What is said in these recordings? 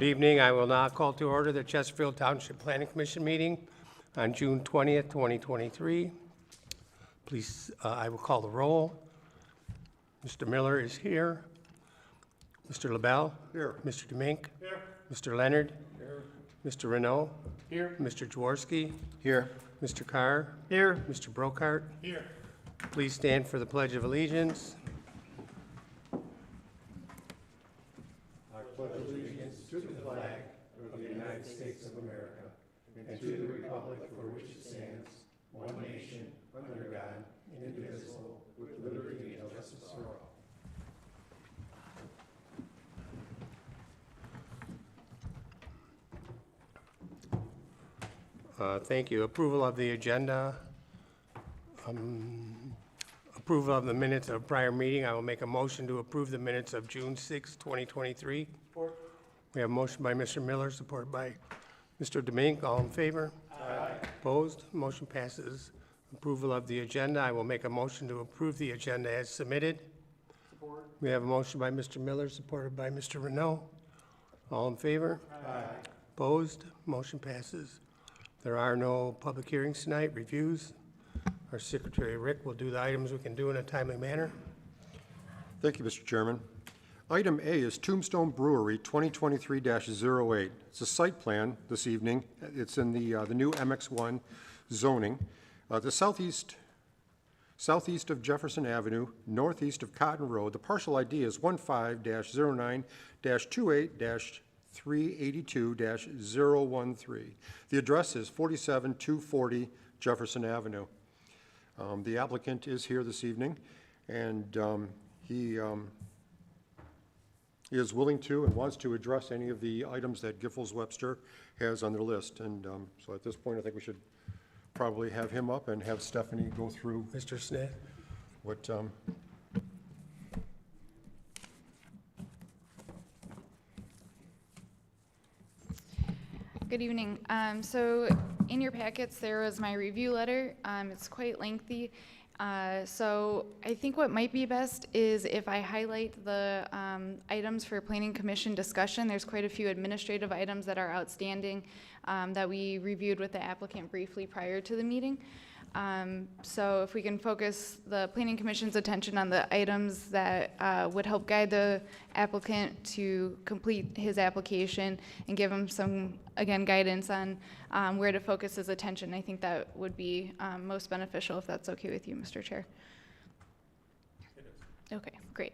Good evening. I will now call to order the Chesterfield Township Planning Commission meeting on June 20th, 2023. Please, I will call the roll. Mr. Miller is here. Mr. LaBelle? Here. Mr. Demink? Here. Mr. Leonard? Here. Mr. Renault? Here. Mr. Jaworski? Here. Mr. Carr? Here. Mr. Brokart? Here. Please stand for the Pledge of Allegiance. I pledge allegiance to the flag of the United States of America and to the republic for which it stands, one nation, under God, indivisible, with liberty and justice for all. Thank you. Approval of the agenda. Approval of the minutes of prior meeting. I will make a motion to approve the minutes of June 6, 2023. Support. We have a motion by Mr. Miller, supported by Mr. Demink. All in favor? Aye. Opposed? Motion passes. Approval of the agenda. I will make a motion to approve the agenda as submitted. Support. We have a motion by Mr. Miller, supported by Mr. Renault. All in favor? Aye. Opposed? Motion passes. There are no public hearings tonight. Reviews. Our Secretary Rick will do the items we can do in a timely manner. Thank you, Mr. Chairman. Item A is Tombstone Brewery 2023-08. It's a site plan this evening. It's in the new MX1 zoning. The southeast of Jefferson Avenue, northeast of Cotton Road. The parcel ID is 15-09-28-382-013. The address is 47240 Jefferson Avenue. The applicant is here this evening, and he is willing to and wants to address any of the items that Giffords-Webster has on their list. And so at this point, I think we should probably have him up and have Stephanie go through Mr. Smith. What Good evening. So in your packets, there was my review letter. It's quite lengthy. So I think what might be best is if I highlight the items for Planning Commission discussion. There's quite a few administrative items that are outstanding that we reviewed with the applicant briefly prior to the meeting. So if we can focus the Planning Commission's attention on the items that would help guide the applicant to complete his application and give him some, again, guidance on where to focus his attention, I think that would be most beneficial, if that's okay with you, Mr. Chair. Okay, great.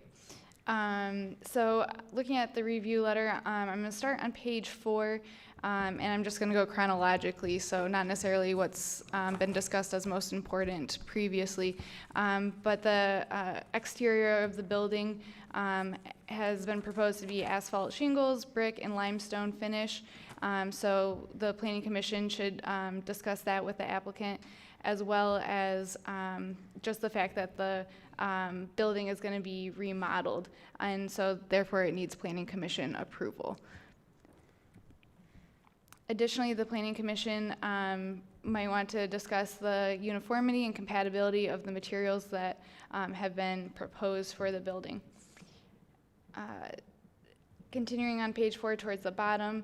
So looking at the review letter, I'm going to start on page 4. And I'm just going to go chronologically, so not necessarily what's been discussed as most important previously. But the exterior of the building has been proposed to be asphalt shingles, brick, and limestone finish. So the Planning Commission should discuss that with the applicant, as well as just the fact that the building is going to be remodeled, and so therefore it needs Planning Commission approval. Additionally, the Planning Commission might want to discuss the uniformity and compatibility of the materials that have been proposed for the building. Continuing on page 4 towards the bottom,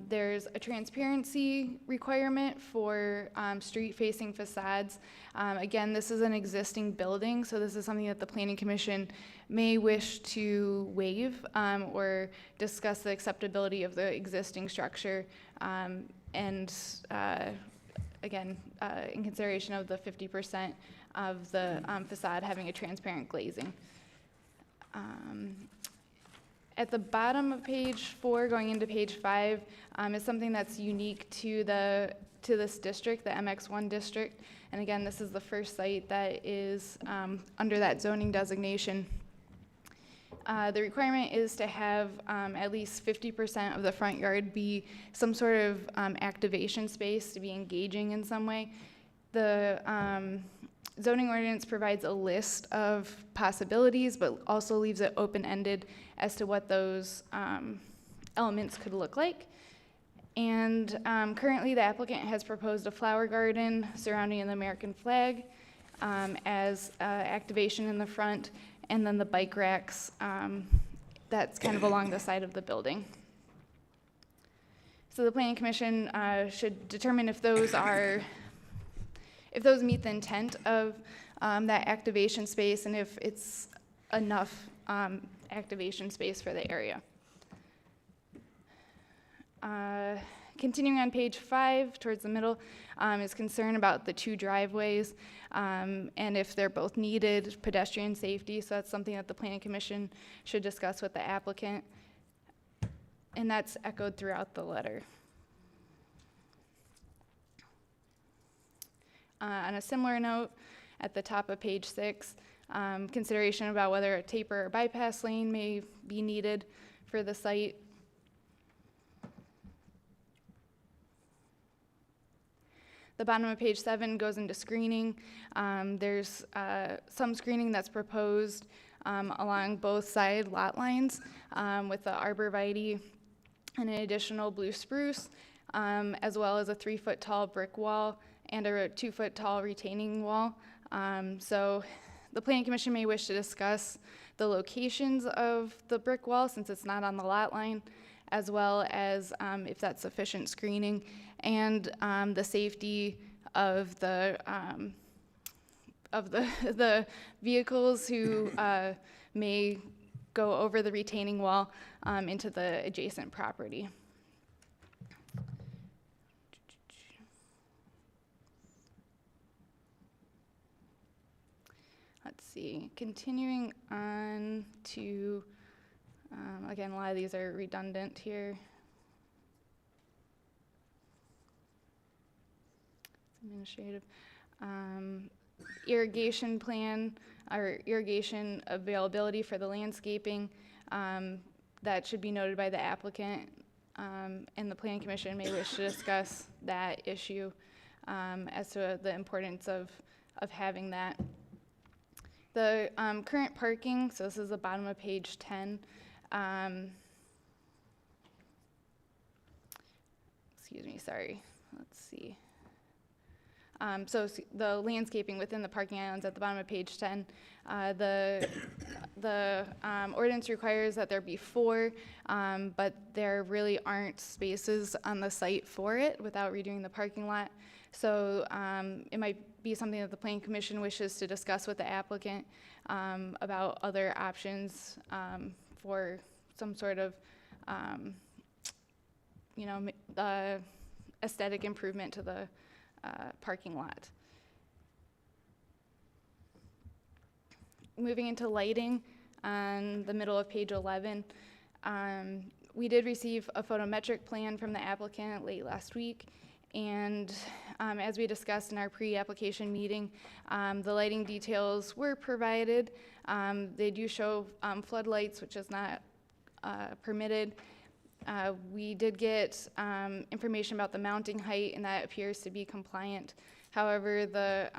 there's a transparency requirement for street-facing facades. Again, this is an existing building, so this is something that the Planning Commission may wish to waive or discuss the acceptability of the existing structure, and again, in consideration of the 50% of the facade having a transparent glazing. At the bottom of page 4, going into page 5, is something that's unique to this district, the MX1 district. And again, this is the first site that is under that zoning designation. The requirement is to have at least 50% of the front yard be some sort of activation space, to be engaging in some way. The zoning ordinance provides a list of possibilities, but also leaves it open-ended as to what those elements could look like. And currently the applicant has proposed a flower garden surrounding the American flag as activation in the front, and then the bike racks that's kind of along the side of the building. So the planning commission should determine if those meet the intent of that activation space and if it's enough activation space for the area. Continuing on page 5, towards the middle, is concern about the 2 driveways and if they're both needed, pedestrian safety. So that's something that the planning commission should discuss with the applicant. And that's echoed throughout the letter. On a similar note, at the top of page 6, consideration about whether a taper or bypass lane may be needed for the site. The bottom of page 7 goes into screening. There's some screening that's proposed along both side lot lines with the arborvitae and an additional blue spruce, as well as a 3-foot tall brick wall and a 2-foot tall retaining wall. So the planning commission may wish to discuss the locations of the brick wall since it's not on the lot line, as well as if that's sufficient screening, and the safety of the vehicles who may go over the retaining wall into the adjacent property. Let's see, continuing on to, again, a lot of these are redundant here. Administrative. Irrigation plan, or irrigation availability for the landscaping, that should be noted by the applicant, and the planning commission may wish to discuss that issue as to the importance of having that. The current parking, so this is the bottom of page 10. Excuse me, sorry, let's see. So the landscaping within the parking islands at the bottom of page 10, the ordinance requires that there be 4, but there really aren't spaces on the site for it without redoing the parking lot. So it might be something that the planning commission wishes to discuss with the applicant about other options for some sort of, aesthetic improvement to the parking lot. Moving into lighting on the middle of page 11, we did receive a photometric plan from the applicant late last week, and as we discussed in our pre-application meeting, the lighting details were provided. They do show floodlights, which is not permitted. We did get information about the mounting height, and that appears to be compliant. However, the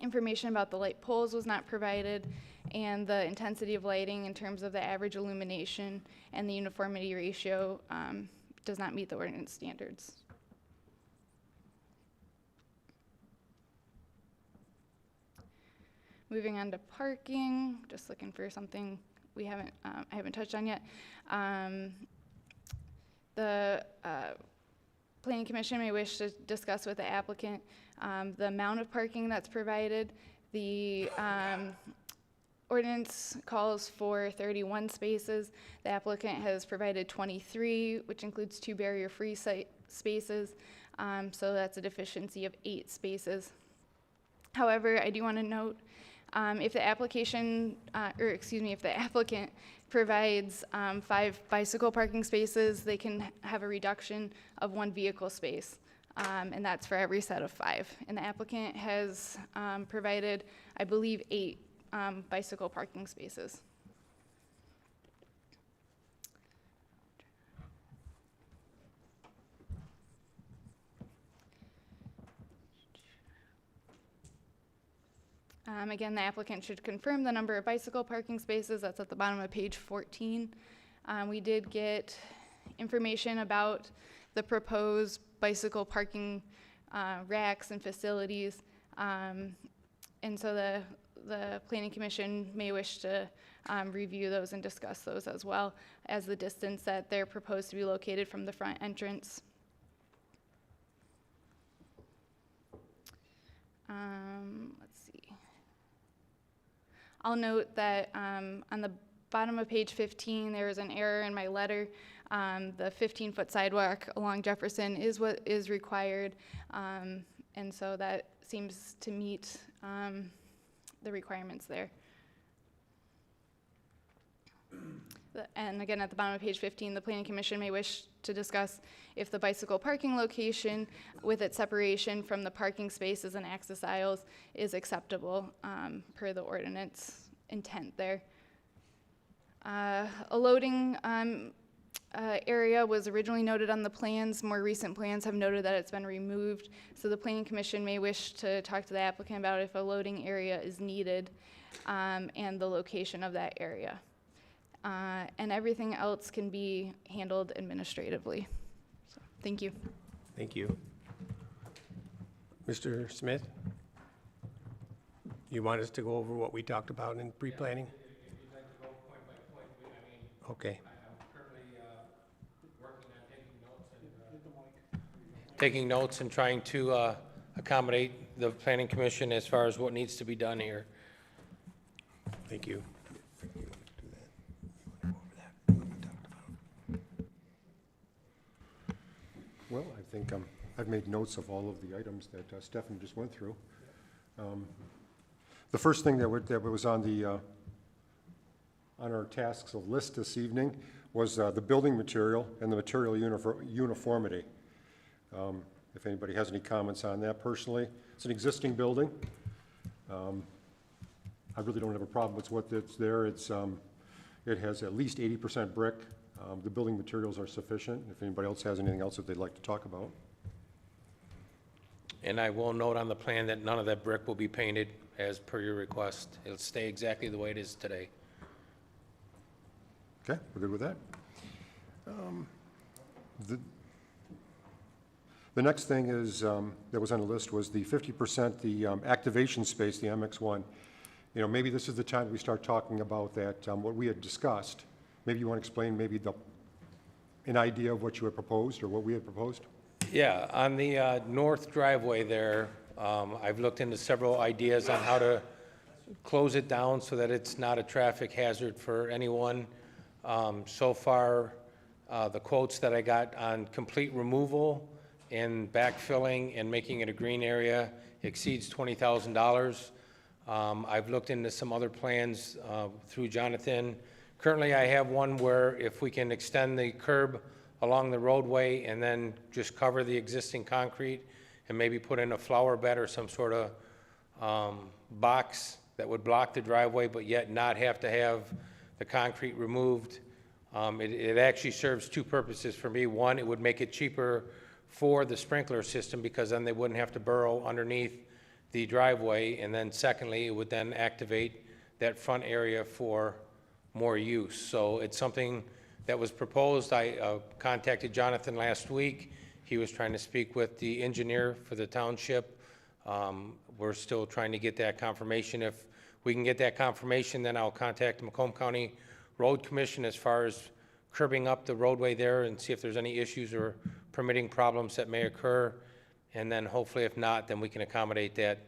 information about the light poles was not provided, and the intensity of lighting in terms of the average illumination and the uniformity ratio does not meet the ordinance standards. Moving on to parking, just looking for something we haven't, I haven't touched on yet. The Planning Commission may wish to discuss with the applicant the amount of parking that's provided. The ordinance calls for 31 spaces. The applicant has provided 23, which includes 2 barrier-free spaces. So that's a deficiency of 8 spaces. However, I do want to note if the if the applicant provides 5 bicycle parking spaces, they can have a reduction of 1 vehicle space, and that's for every set of 5. And the applicant has provided, I believe, 8 bicycle parking spaces. Again, the applicant should confirm the number of bicycle parking spaces. That's at the bottom of page 14. We did get information about the proposed bicycle parking racks and facilities. And so the Planning Commission may wish to review those and discuss those as well as the distance that they're proposed to be located from the front entrance. Let's see. I'll note that on the bottom of page 15, there is an error in my letter. The 15-foot sidewalk along Jefferson is what is required, and so that seems to meet the requirements there. And again, at the bottom of page 15, the Planning Commission may wish to discuss if the bicycle parking location with its separation from the parking spaces and access aisles is acceptable per the ordinance intent there. A loading area was originally noted on the plans. More recent plans have noted that it's been removed. So the Planning Commission may wish to talk to the applicant about if a loading area is needed and the location of that area. And everything else can be handled administratively. So, thank you. Thank you. Mr. Smith? You want us to go over what we talked about in pre-planning? If you'd like to go point by point, Okay. I'm currently working on taking notes and trying to accommodate the Planning Commission as far as what needs to be done here. Thank you. Well, I think I've made notes of all of the items that Stephanie just went through. The first thing that was on our tasks of list this evening was the building material and the material uniformity. If anybody has any comments on that personally. It's an existing building. I really don't have a problem with what's there. It has at least 80% brick. The building materials are sufficient. If anybody else has anything else that they'd like to talk about. And I will note on the plan that none of that brick will be painted as per your request. It'll stay exactly the way it is today. Okay, we're good with that. The next thing is, that was on the list was the 50%, the activation space, the MX1. You know, maybe this is the time we start talking about that, what we had discussed. Maybe you want to explain maybe an idea of what you had proposed or what we had proposed? Yeah, on the north driveway there, I've looked into several ideas on how to close it down so that it's not a traffic hazard for anyone. So far, the quotes that I got on complete removal and backfilling and making it a green area exceeds $20,000. I've looked into some other plans through Jonathan. Currently, I have one where if we can extend the curb along the roadway and then just cover the existing concrete and maybe put in a flower bed or some sort of box that would block the driveway but yet not have to have the concrete removed. It actually serves two purposes for me. One, it would make it cheaper for the sprinkler system because then they wouldn't have to burrow underneath the driveway. And then secondly, it would then activate that front area for more use. So it's something that was proposed. I contacted Jonathan last week. He was trying to speak with the engineer for the township. We're still trying to get that confirmation. If we can get that confirmation, then I'll contact the Macomb County Road Commission as far as curbing up the roadway there and see if there's any issues or permitting problems that may occur. And then hopefully if not, then we can accommodate that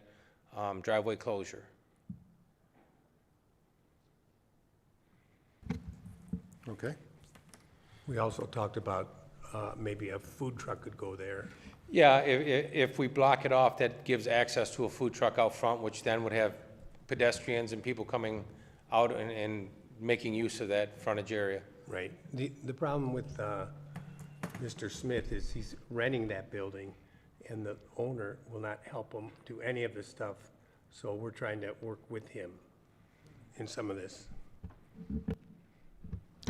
driveway closure. Okay. We also talked about maybe a food truck could go there. Yeah, if we block it off, that gives access to a food truck out front, which then would have pedestrians and people coming out and making use of that frontage area. Right. The problem with Mr. Smith is he's renting that building, and the owner will not help him do any of the stuff. So we're trying to work with him in some of this.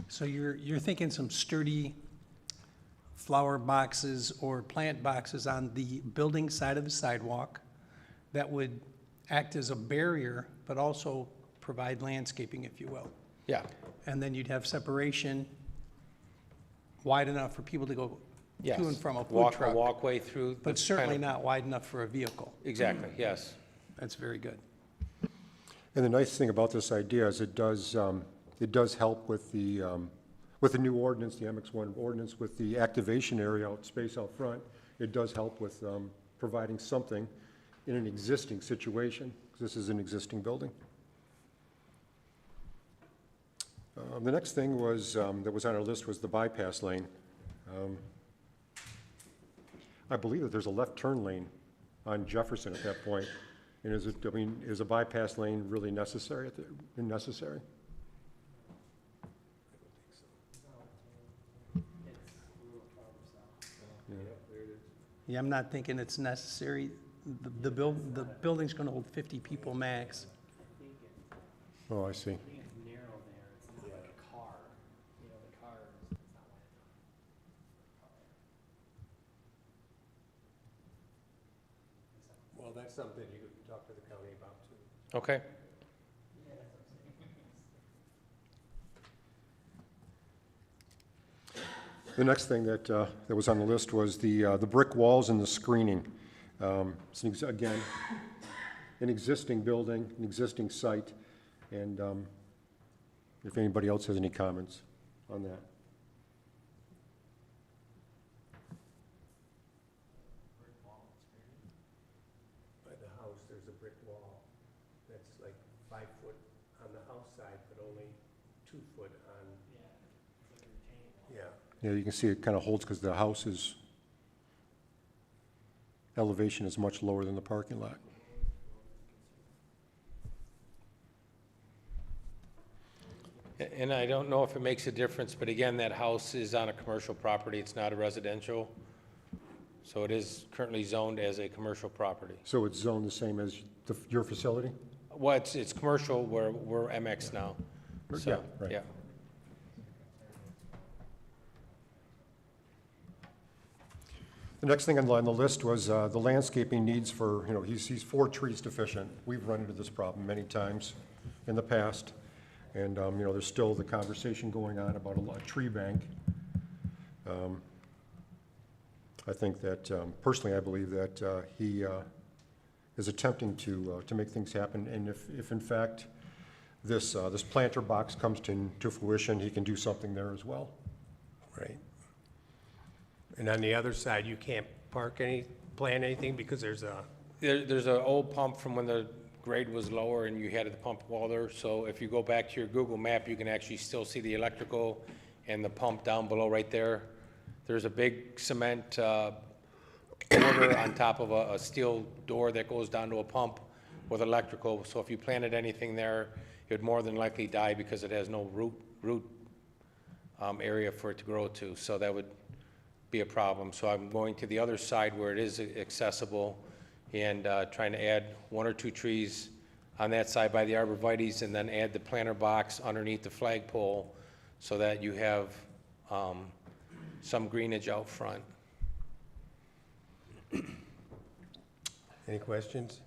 So you're thinking some sturdy flower boxes or plant boxes on the building side of the sidewalk that would act as a barrier, but also provide landscaping, if you will. Yeah. And then you'd have separation wide enough for people to go Yes. to and from a food A truck, walkway through. but certainly not wide enough for a vehicle. Exactly, yes. That's very good. And the nice thing about this idea is it does help with the new ordinance, the MX1 ordinance, with the activation area space out front. It does help with providing something in an existing situation, 'cause this is an existing building. The next thing was, that was on our list was the bypass lane. I believe that there's a left turn lane on Jefferson at that point. And is a bypass lane really necessary? Necessary? Yeah, I'm not thinking it's necessary. The building's gonna hold 50 people max. Oh, I see. Well, that's something you could talk to the county about, too. Okay. The next thing that was on the list was the brick walls and the screening. Again, an existing building, an existing site, and if anybody else has any comments on that. By the house, there's a brick wall that's like 5 foot on the house side, but only 2 foot on. Yeah. Yeah, you can see it kind of holds because the house's elevation is much lower than the parking lot. And I don't know if it makes a difference, but again, that house is on a commercial property, it's not a residential. So it is currently zoned as a commercial property. So it's zoned the same as your facility? Well, it's commercial, we're MX now. So, Yeah, right. Yeah. The next thing on the list was the landscaping needs for, he's 4 trees deficient. We've run into this problem many times in the past. And, there's still the conversation going on about a tree bank. I think that, personally, I believe that he is attempting to make things happen. And if in fact this planter box comes to fruition, he can do something there as well. Right. And on the other side, you can't plant anything because there's a, There's an old pump from when the grade was lower and you had the pump water. So if you go back to your Google map, you can actually still see the electrical and the pump down below right there. There's a big cement border on top of a steel door that goes down to a pump with electrical. So if you planted anything there, it would more than likely die because it has no root area for it to grow to. So that would be a problem. So I'm going to the other side where it is accessible and trying to add 1 or 2 trees on that side by the arborvitaes and then add the planter box underneath the flagpole so that you have some greenage out front. any questions?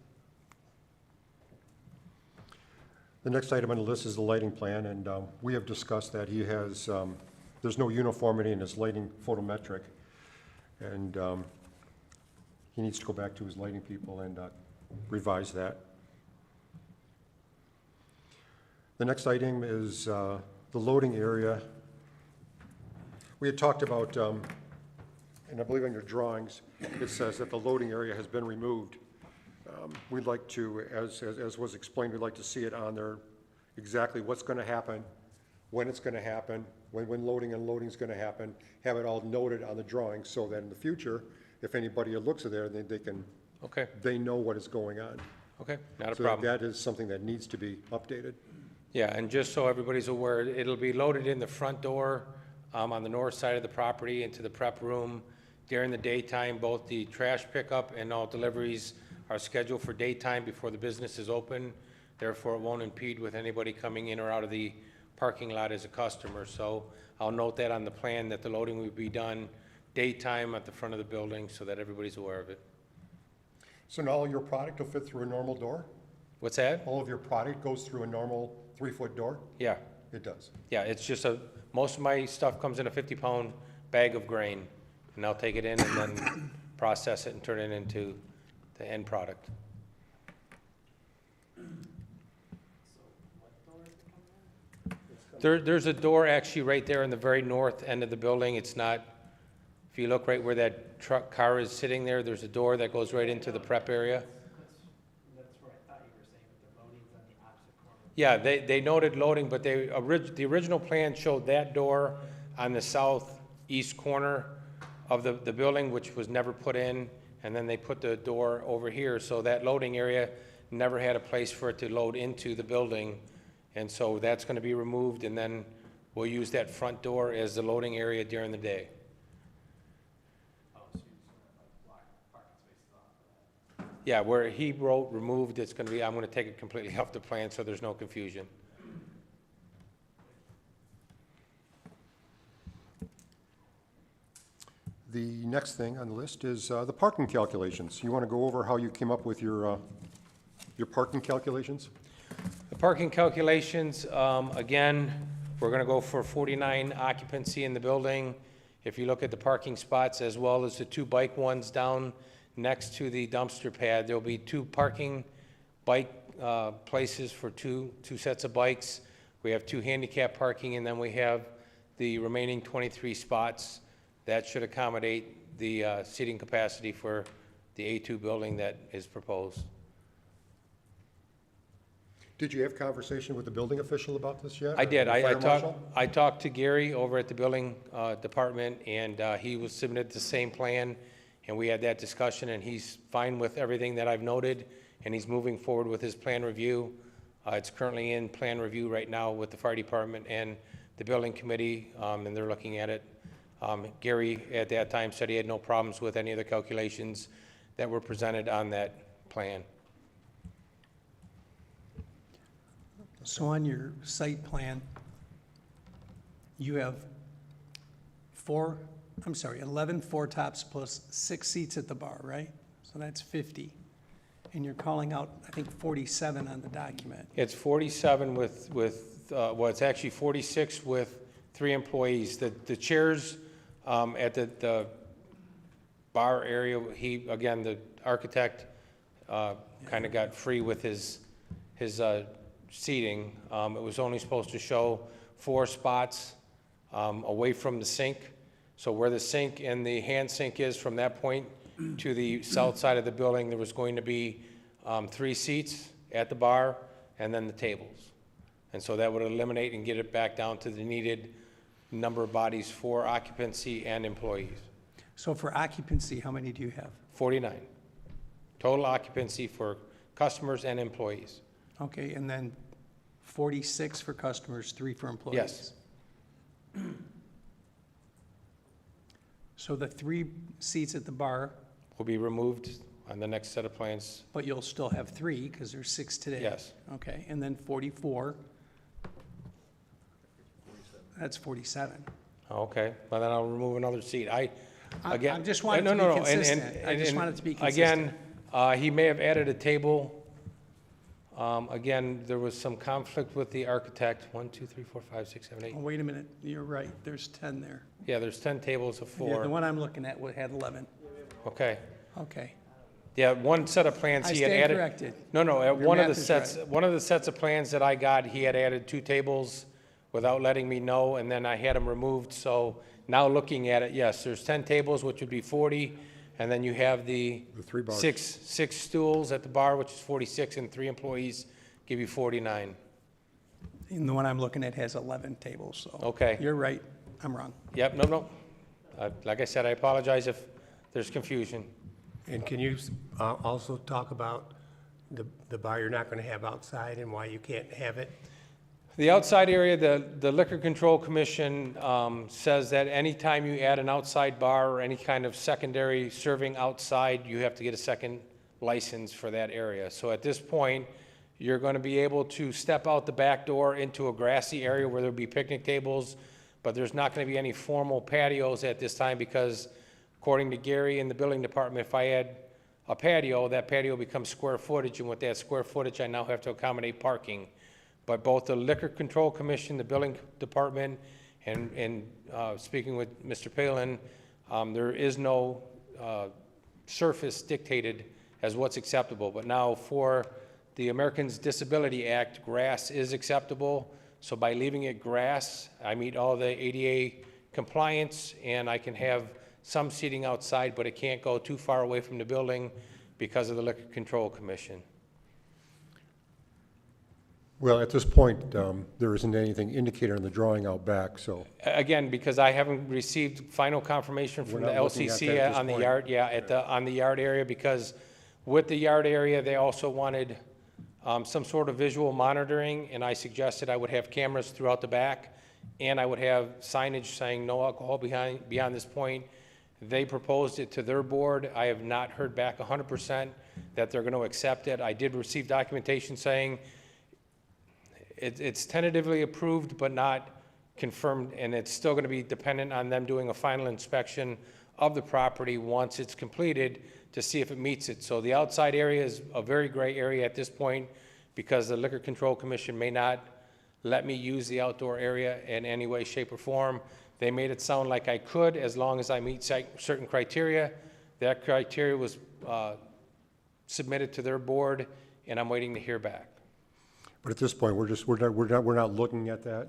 The next item on the list is the lighting plan, and we have discussed that he has, there's no uniformity in his lighting photometric, and he needs to go back to his lighting people and revise that. The next item is the loading area. We had talked about, and I believe on your drawings, it says that the loading area has been removed. We'd like to, as was explained, we'd like to see it on there, exactly what's going to happen, when it's going to happen, when loading and unloading is going to happen, have it all noted on the drawing so that in the future, if anybody looks at there, they can, Okay, they know what is going on. okay, not a So problem. that is something that needs to be updated. Yeah, and just so everybody's aware, it'll be loaded in the front door on the north side of the property into the prep room. During the daytime, both the trash pickup and all deliveries are scheduled for daytime before the business is open. Therefore, it won't impede with anybody coming in or out of the parking lot as a customer. So I'll note that on the plan that the loading will be done daytime at the front of the building so that everybody's aware of it. So now all your product will fit through a normal door? What's that? All of your product goes through a normal 3-foot door? Yeah, It does. yeah, it's just most of my stuff comes in a 50-pound bag of grain, and I'll take it in and then process it and turn it into the end product. There's a door actually right there in the very north end of the building. It's not, if you look right where that car is sitting there, there's a door that goes right into the prep area. That's where I thought you were saying, but the loading's on the opposite corner. Yeah, they noted loading, but the original plan showed that door on the southeast corner of the building, which was never put in, and then they put the door over here, so that loading area never had a place for it to load into the building, and so that's gonna be removed, and then we'll use that front door as the loading area during the day. Oh, so you're just gonna like block parking spaces off of that. Yeah, where he wrote removed, it's gonna be, I'm gonna take it completely off the plan, so there's no confusion. The next thing on the list is the parking calculations. You want to go over how you came up with your parking calculations? The parking calculations, again, we're gonna go for 49 occupancy in the building. If you look at the parking spots as well as the 2 bike ones down next to the dumpster pad, there'll be 2 parking bike places for two sets of bikes. We have 2 handicap parking, and then we have the remaining 23 spots. That should accommodate the seating capacity for the A2 building that is proposed. Did you have conversation with the building official about this yet? I did. Or the fire marshal? I talked to Gary over at the building department, and he was submitted the same plan, and we had that discussion, and he's fine with everything that I've noted, and he's moving forward with his plan review. It's currently in plan review right now with the fire department and the building committee, and they're looking at it. Gary, at that time, said he had no problems with any of the calculations that were presented on that plan. So on your site plan, you have 11 four tops plus 6 seats at the bar, right? So that's 50. And you're calling out, I think, 47 on the document. It's 47 well, it's actually 46 with 3 employees. The chairs at the bar area, again, the architect kind of got free with his seating. It was only supposed to show 4 spots away from the sink. So where the sink and the hand sink is, from that point to the south side of the building, there was going to be 3 seats at the bar and then the tables. And so that would eliminate and get it back down to the needed number of bodies for occupancy and employees. So for occupancy, how many do you have? 49. Total occupancy for customers and employees. Okay, and then 46 for customers, 3 for employees? Yes. So the 3 seats at the bar, Will be removed on the next set of plans. but you'll still have 3 because there's 6 today? Yes. Okay, and then 44, that's 47. Okay, well, then I'll remove another seat. I I'm just wanting to no, be no, and- consistent. I just and wanted to be consistent. Again, he may have added a table. Again, there was some conflict with the architect. 1, 2, 3, 4, 5, 6, 7, 8. Oh, wait a minute, you're right, there's 10 there. Yeah, there's 10 tables of Yeah, the 4. one I'm looking at had 11. Okay. Okay, Yeah, one set of plans I he had stand added. corrected. No, Your one of the math is sets, right. one of the sets of plans that I got, he had added 2 tables without letting me know, and then I had them removed. So now looking at it, yes, there's 10 tables, which would be 40, and then you have the 3 bars. six stools at the bar, which is 46, and 3 employees give you 49. And the one I'm looking at has 11 tables, so. Okay. You're right, I'm wrong. Yep, no. Like I said, I apologize if there's confusion. And can you also talk about the bar you're not going to have outside and why you can't have it? The outside area, the Liquor Control Commission says that anytime you add an outside bar or any kind of secondary serving outside, you have to get a second license for that area. So at this point, you're going to be able to step out the back door into a grassy area where there'll be picnic tables, but there's not going to be any formal patios at this time because, according to Gary in the building department, if I add a patio, that patio becomes square footage, and with that square footage, I now have to accommodate parking. But both the Liquor Control Commission, the building department, and speaking with Mr. Palin, there is no surface dictated as what's acceptable. But now for the Americans Disability Act, grass is acceptable. So by leaving it grass, I meet all the ADA compliance, and I can have some seating outside, but it can't go too far away from the building because of the Liquor Control Commission. Well, at this point, there isn't anything indicated on the drawing out back, so, Again, because I haven't received final confirmation from We're the not looking at that LCC at this on the point. yard, on the yard area, because with the yard area, they also wanted some sort of visual monitoring, and I suggested I would have cameras throughout the back, and I would have signage saying no alcohol beyond this point. They proposed it to their board. I have not heard back 100% that they're going to accept it. I did receive documentation saying it's tentatively approved but not confirmed, and it's still going to be dependent on them doing a final inspection of the property once it's completed to see if it meets it. So the outside area is a very gray area at this point because the Liquor Control Commission may not let me use the outdoor area in any way, shape, or form. They made it sound like I could as long as I meet certain criteria. That criteria was submitted to their board, and I'm waiting to hear back. but at this point, we're not looking at that.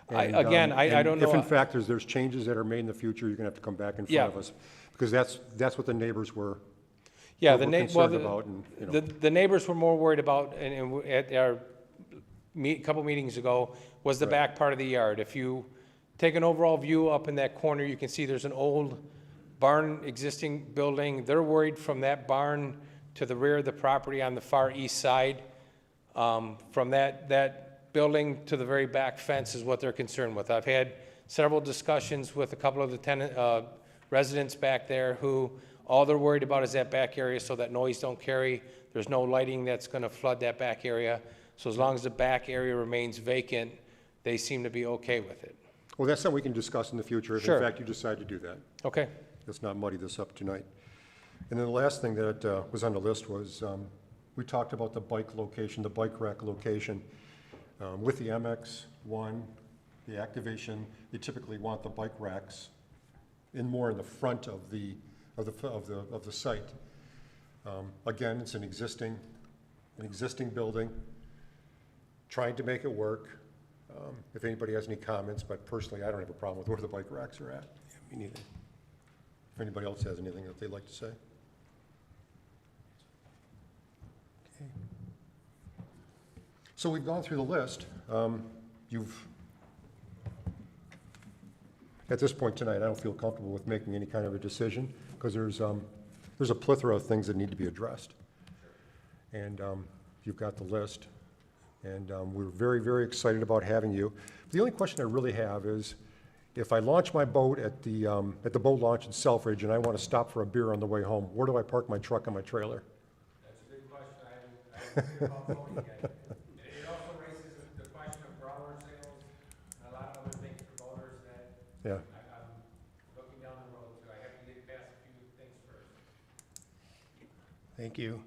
And, I don't know. If in fact there's changes that are made in the future, you're gonna have to come back in front of Yeah. us. Because that's what the neighbors were Yeah, were concerned about, and, you know. the neighbors were more worried about, and at our couple meetings ago, was the back part of the yard. If you take an overall view up in that corner, you can see there's an old barn, existing building. They're worried from that barn to the rear of the property on the far east side. From that building to the very back fence is what they're concerned with. I've had several discussions with a couple of the residents back there who, all they're worried about is that back area so that noise don't carry. There's no lighting that's gonna flood that back area. So as long as the back area remains vacant, they seem to be okay with it. Well, that's something we can discuss in the future, if Sure. in fact you decide to do that. Okay. Let's not muddy this up tonight. And then the last thing that was on the list was, we talked about the bike location, the bike rack location. With the MX1, the activation, they typically want the bike racks more in the front of the site. Again, it's an existing building, trying to make it work. If anybody has any comments, but personally, I don't have a problem with where the bike racks are at. Me neither. If anybody else has anything that they'd like to say. Okay. So we've gone through the list. At this point tonight, I don't feel comfortable with making any kind of a decision because there's a plethora of things that need to be addressed. And you've got the list. And we're very, very excited about having you. The only question I really have is, if I launch my boat at the boat launch in Selfridge and I want to stop for a beer on the way home, where do I park my truck and my trailer? That's a good question. I haven't seen about voting yet. It also raises the question of growler sales and a lot of other things for voters that Yeah. I'm looking down the road to. I have to get past a few things first. Thank you.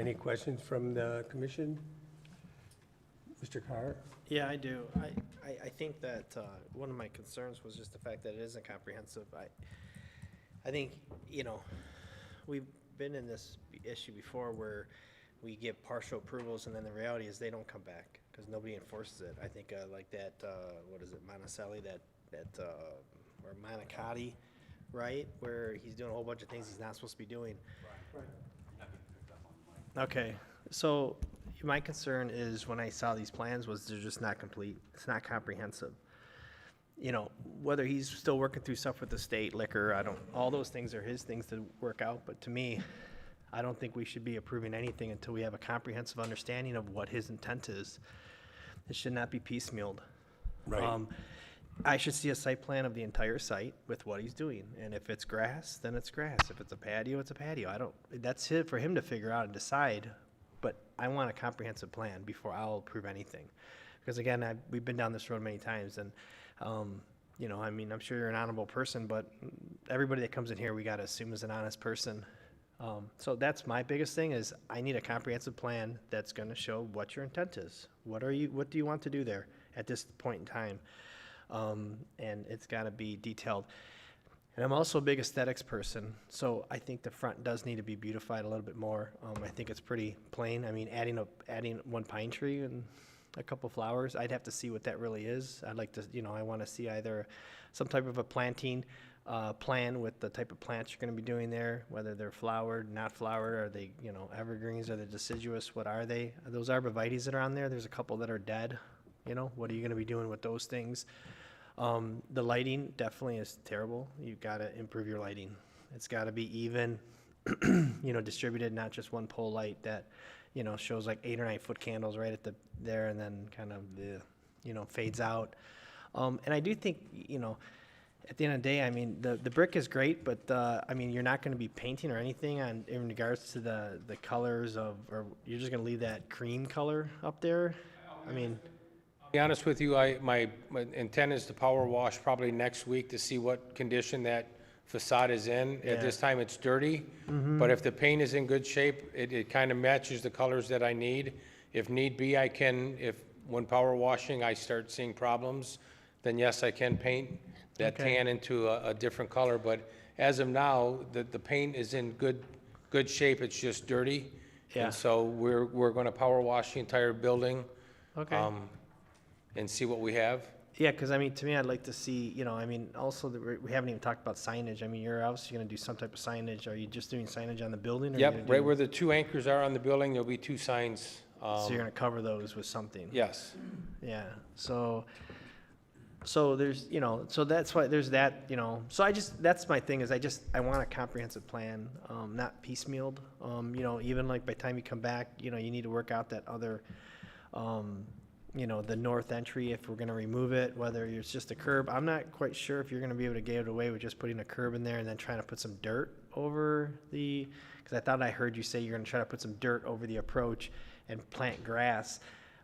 Any questions from the commission? Mr. Carr? Yeah, I do. I think that one of my concerns was just the fact that it isn't comprehensive. I think, we've been in this issue before where we give partial approvals and then the reality is they don't come back because nobody enforces it. I think like that, what is it, Monticelli, or Monicati, right? Where he's doing a whole bunch of things he's not supposed to be doing. Okay, so my concern is when I saw these plans was they're just not complete. It's not comprehensive. Whether he's still working through stuff with the state liquor, all those things are his things to work out. But to me, I don't think we should be approving anything until we have a comprehensive understanding of what his intent is. It should not be piecemealed. Right. I should see a site plan of the entire site with what he's doing. And if it's grass, then it's grass. If it's a patio, it's a patio. That's it for him to figure out and decide. But I want a comprehensive plan before I'll approve anything. Because again, we've been down this road many times and, I'm sure you're an honorable person, but everybody that comes in here, we got to assume is an honest person. So that's my biggest thing is I need a comprehensive plan that's going to show what your intent is. What do you want to do there at this point in time? And it's got to be detailed. And I'm also a big aesthetics person, so I think the front does need to be beautified a little bit more. I think it's pretty plain. Adding one pine tree, and a couple flowers. I'd have to see what that really is. I'd like to, I want to see either some type of a planting plan with the type of plants you're going to be doing there, whether they're flowered, not flowered, are they, evergreens, are they deciduous, what are they? Those arborvitaes that are on there, there's a couple that are dead, what are you going to be doing with those things? The lighting definitely is terrible. You've got to improve your lighting. It's got to be even, distributed, not just one pole light that, shows like 8 or 9 foot candles right at there and then kind of fades out. And I do think, at the end of the day, I mean, the brick is great, but you're not going to be painting or anything in regards to the colors or you're just going to leave that cream color up there. I mean, To be honest with you, my intent is to power wash probably next week to see what condition that facade is in. At this time, it's dirty, but if the paint is in good shape, it kind of matches the colors that I need. If need be, when power washing, I start seeing problems, then yes, I can paint that tan into a different color. But as of now, the paint is in good shape, it's just dirty. Yeah. And so we're going to power wash the entire building. Okay. And see what we have. Yeah, because to me, I'd like to see, also we haven't even talked about signage. You're obviously going to do some type of signage. Are you just doing signage on the building? Or Yep, right where the 2 anchors are on the building, there'll be 2 signs. So you're going to cover those with something? Yes. Yeah, so there's, so that's why there's that, so that's my thing is I want a comprehensive plan, not piecemealed. Even like by the time you come back, you need to work out that other, the north entry, if we're going to remove it, whether it's just a curb. I'm not quite sure if you're going to be able to get it away with just putting a curb in there and then trying to put some dirt over because I thought I heard you say you're going to try to put some dirt over the approach and plant grass,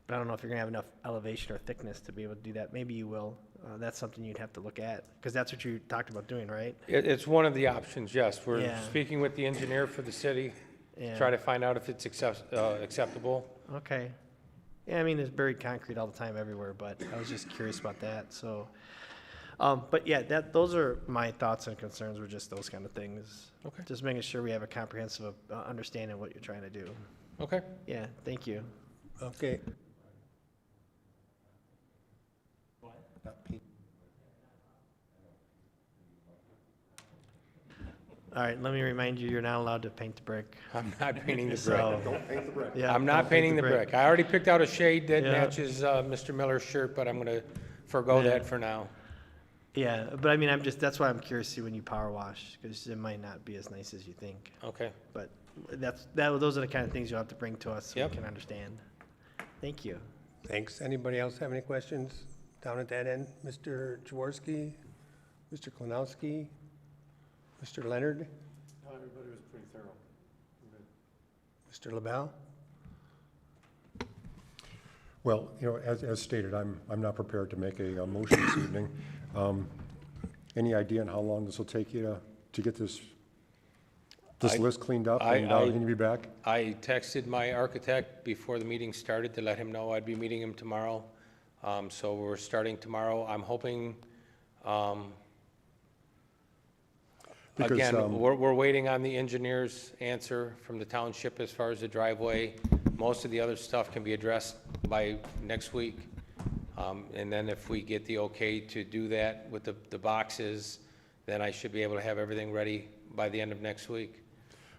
but I don't know if you're going to have enough elevation or thickness to be able to do that. Maybe you will. That's something you'd have to look at, because that's what you talked about doing, right? It's one of the options, yes. We're Yeah. speaking with the engineer for the city, Yeah. try to find out if it's acceptable. Okay. Yeah, there's buried concrete all the time everywhere, but I was just curious about that, so. But yeah, those are my thoughts and concerns, were just those kind of things. Okay. Just making sure we have a comprehensive understanding of what you're trying to do. Okay. Yeah, thank you. Okay. All right, let me remind you, you're not allowed to paint the brick. I'm not painting the brick. So, Don't paint the brick. yeah, I'm not don't painting the brick. I already picked out a shade that Yeah. matches Mr. Miller's shirt, but I'm going to forego that for now. Yeah, but that's why I'm curious to see when you power wash, because it might not be as nice as you think. Okay. But those are the kind of things you'll have to bring to us so Yep. we can understand. Thank you. Thanks. Anybody else have any questions down at that end? Mr. Jaworski, Mr. Klinowski, Mr. Leonard, No, everybody was pretty thorough. Mr. LaBelle? Well, as stated, I'm not prepared to make a motion this evening. Any idea on how long this will take you to get this list cleaned up and you be back? I texted my architect before the meeting started to let him know I'd be meeting him tomorrow. So we're starting tomorrow. I'm hoping, Because, again, we're waiting on the engineer's answer from the township as far as the driveway. Most of the other stuff can be addressed by next week. And then if we get the okay to do that with the boxes, then I should be able to have everything ready by the end of next week.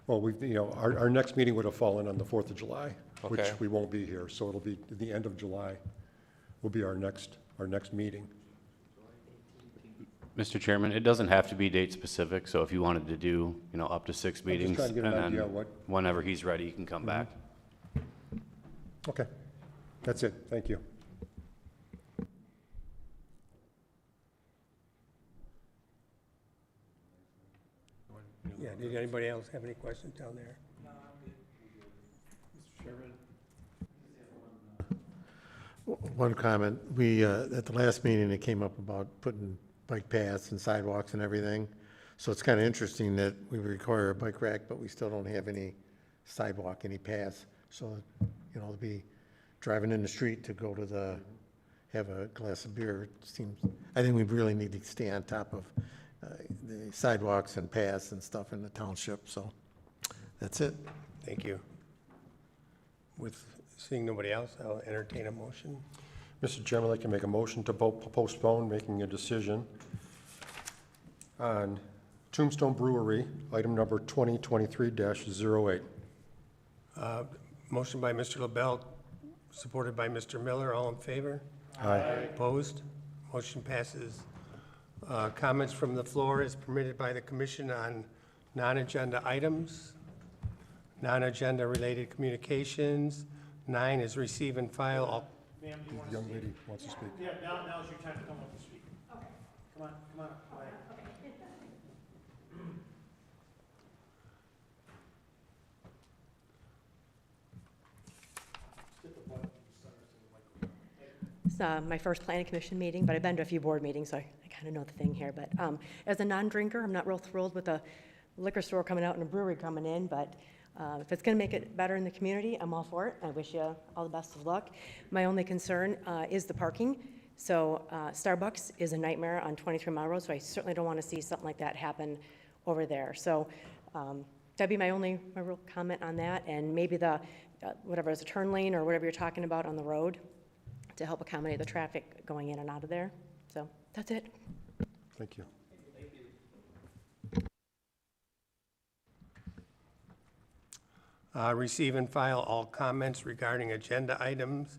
Well, our next meeting would have fallen on the 4th of July, which Okay. we won't be here, so it'll be the end of July will be our next meeting. Mr. Chairman, it doesn't have to be date specific, so if you wanted to do, up to 6 just meetings, trying to get an and idea then what- whenever he's ready, he can come back. Okay, that's it, thank you. Yeah, did anybody else have any questions down there? Mr. Chairman? One comment, we, at the last meeting, it came up about putting bike paths and sidewalks and everything. So it's kind of interesting that we require a bike rack, but we still don't have any sidewalk, any paths. So, to be driving in the street to go to have a glass of beer, I think we really need to stay on top of the sidewalks and paths and stuff in the township, so that's it. Thank you. With Seeing nobody else, I'll entertain a motion. Mr. Chairman, I'd like to make a motion to postpone making a decision on Tombstone Brewery, item number 2023-08. Motion by Mr. LaBelle, supported by Mr. Miller. All in favor? Aye. Opposed? Motion passes. Comments from the floor is permitted by the commission on non-agenda items, non-agenda related communications. 9 is receive and file all. The young lady wants to speak. Yeah, now's your time to come up and speak. Okay. Come on, go ahead. It's my first planning commission meeting, but I've been to a few board meetings, so I kind of know the thing here. But as a non-drinker, I'm not real thrilled with a liquor store coming out and a brewery coming in, but if it's going to make it better in the community, I'm all for it. I wish you all the best of luck. My only concern is the parking. So Starbucks is a nightmare on 23 Mile Road, so I certainly don't want to see something like that happen over there. So that'd be my real comment on that, and maybe the, whatever is a turn lane or whatever you're talking about on the road to help accommodate the traffic going in and out of there. So that's it. Thank you. Receive and file all comments regarding agenda items.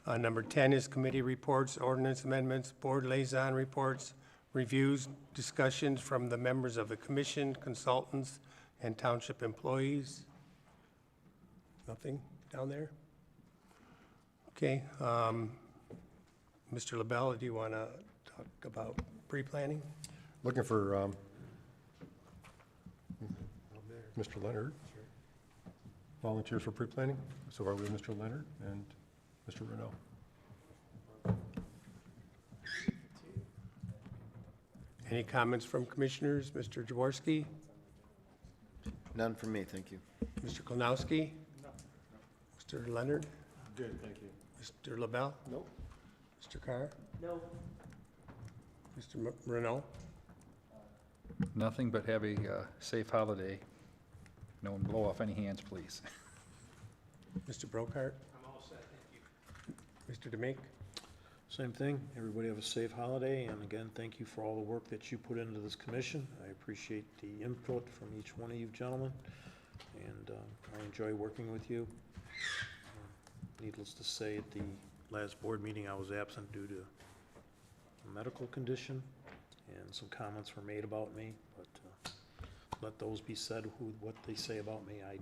Number 10 is committee reports, ordinance amendments, board liaison reports, reviews, discussions from the members of the commission, consultants, and township employees. Nothing down there? Okay. Mr. LaBelle, do you want to talk about pre-planning? Looking for Mr. Leonard. Volunteers for pre-planning. So are we Mr. Leonard and Mr. Renault? Any comments from commissioners? Mr. Jaworski? None from me, thank you. Mr. Klonowski? Mr. Leonard? Good, thank you. Mr. LaBelle? Nope. Mr. Carr? No. Mr. Renault? Nothing but have a safe holiday. No one blow off any hands, please. Mr. Brokart? I'm all set, thank you. Mr. Demink? Same thing. Everybody have a safe holiday, and again, thank you for all the work that you put into this commission. I appreciate the input from each one of you gentlemen, and I enjoy working with you. Needless to say, at the last board meeting, I was absent due to a medical condition, and some comments were made about me, but let those be said, what they say about me, I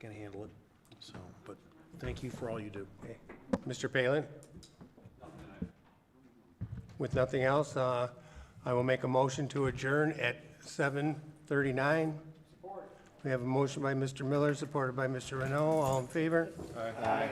can handle it. So, but thank you for all you do. Okay. Mr. Palin? With nothing else, I will make a motion to adjourn at 7:39. We have a motion by Mr. Miller, supported by Mr. Renault. All in favor? Aye.